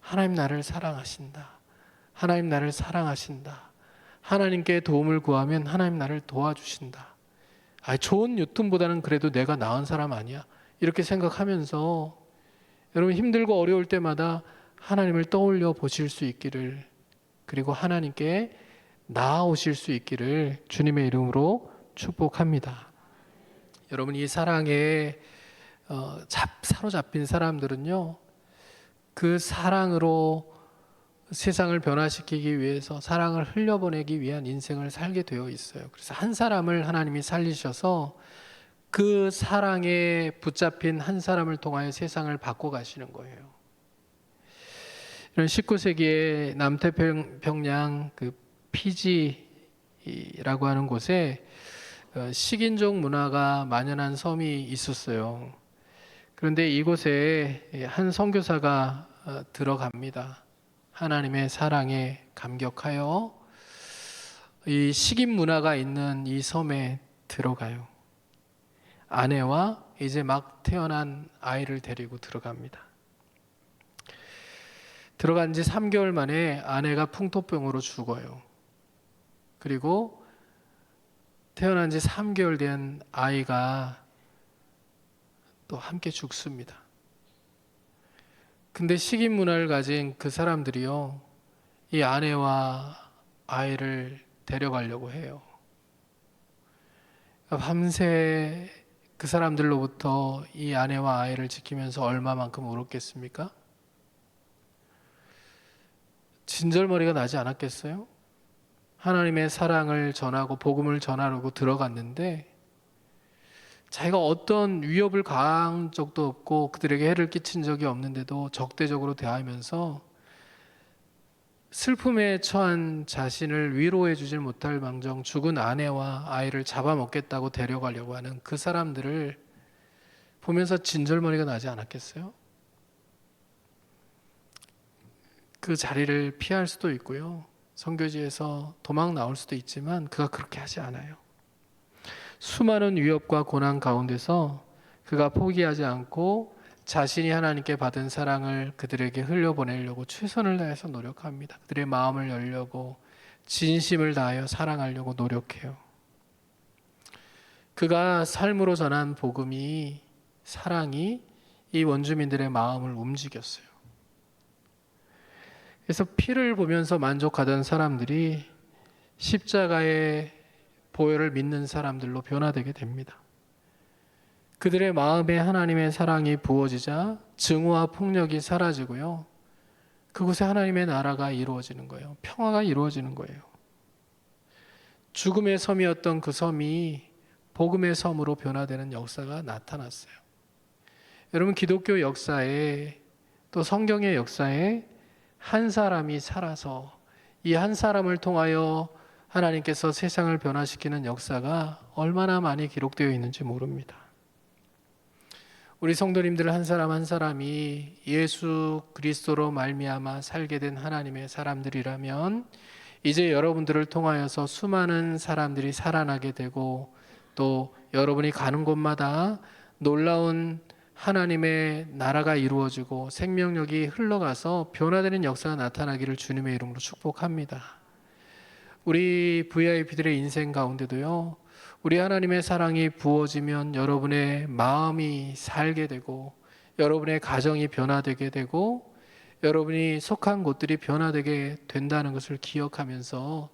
하나님 나를 사랑하신다. 하나님 나를 사랑하신다. 하나님께 도움을 구하면 하나님 나를 도와주신다. 좋은 유튜브보다는 그래도 내가 나은 사람 아니야? 이렇게 생각하면서 여러분 힘들고 어려울 때마다 하나님을 떠올려 보실 수 있기를, 그리고 하나님께 나아오실 수 있기를 주님의 이름으로 축복합니다. 여러분 이 사랑에 사로잡힌 사람들은요, 그 사랑으로 세상을 변화시키기 위해서 사랑을 흘려보내기 위한 인생을 살게 되어 있어요. 그래서 한 사람을 하나님이 살리셔서 그 사랑에 붙잡힌 한 사람을 통하여 세상을 바꿔가시는 거예요. 19세기에 남태평양 그 피지라고 하는 곳에 식인종 문화가 만연한 섬이 있었어요. 그런데 이곳에 한 선교사가 들어갑니다. 하나님의 사랑에 감격하여 이 식인 문화가 있는 이 섬에 들어가요. 아내와 이제 막 태어난 아이를 데리고 들어갑니다. 들어간 지 3개월 만에 아내가 풍토병으로 죽어요. 그리고 태어난 지 3개월 된 아이가 또 함께 죽습니다. 근데 식인 문화를 가진 그 사람들이요, 이 아내와 아이를 데려가려고 해요. 밤새 그 사람들로부터 이 아내와 아이를 지키면서 얼마만큼 울었겠습니까? 진절머리가 나지 않았겠어요? 하나님의 사랑을 전하고 복음을 전하려고 들어갔는데 자기가 어떤 위협을 가한 적도 없고 그들에게 해를 끼친 적이 없는데도 적대적으로 대하면서 슬픔에 처한 자신을 위로해 주질 못할 망정 죽은 아내와 아이를 잡아먹겠다고 데려가려고 하는 그 사람들을 보면서 진절머리가 나지 않았겠어요? 그 자리를 피할 수도 있고요, 선교지에서 도망 나올 수도 있지만 그가 그렇게 하지 않아요. 수많은 위협과 고난 가운데서 그가 포기하지 않고 자신이 하나님께 받은 사랑을 그들에게 흘려보내려고 최선을 다해서 노력합니다. 그들의 마음을 열려고 진심을 다하여 사랑하려고 노력해요. 그가 삶으로 전한 복음이, 사랑이 이 원주민들의 마음을 움직였어요. 그래서 피를 보면서 만족하던 사람들이 십자가의 보혈을 믿는 사람들로 변화되게 됩니다. 그들의 마음에 하나님의 사랑이 부어지자 증오와 폭력이 사라지고요, 그곳에 하나님의 나라가 이루어지는 거예요. 평화가 이루어지는 거예요. 죽음의 섬이었던 그 섬이 복음의 섬으로 변화되는 역사가 나타났어요. 여러분, 기독교 역사에 또 성경의 역사에 한 사람이 살아서 이 한 사람을 통하여 하나님께서 세상을 변화시키는 역사가 얼마나 많이 기록되어 있는지 모릅니다. 우리 성도님들 한 사람 한 사람이 예수 그리스도로 말미암아 살게 된 하나님의 사람들이라면 이제 여러분들을 통하여서 수많은 사람들이 살아나게 되고 또 여러분이 가는 곳마다 놀라운 하나님의 나라가 이루어지고 생명력이 흘러가서 변화되는 역사가 나타나기를 주님의 이름으로 축복합니다. 우리 VIP들의 인생 가운데도요, 우리 하나님의 사랑이 부어지면 여러분의 마음이 살게 되고 여러분의 가정이 변화되게 되고 여러분이 속한 곳들이 변화되게 된다는 것을 기억하면서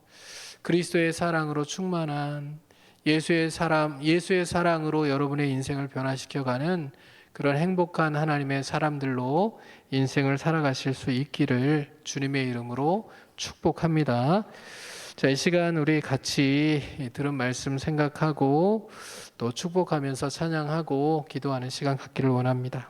그리스도의 사랑으로 충만한 예수의 사랑으로 여러분의 인생을 변화시켜가는 그런 행복한 하나님의 사람들로 인생을 살아가실 수 있기를 주님의 이름으로 축복합니다. 자, 이 시간 우리 같이 들은 말씀 생각하고 또 축복하면서 찬양하고 기도하는 시간 갖기를 원합니다.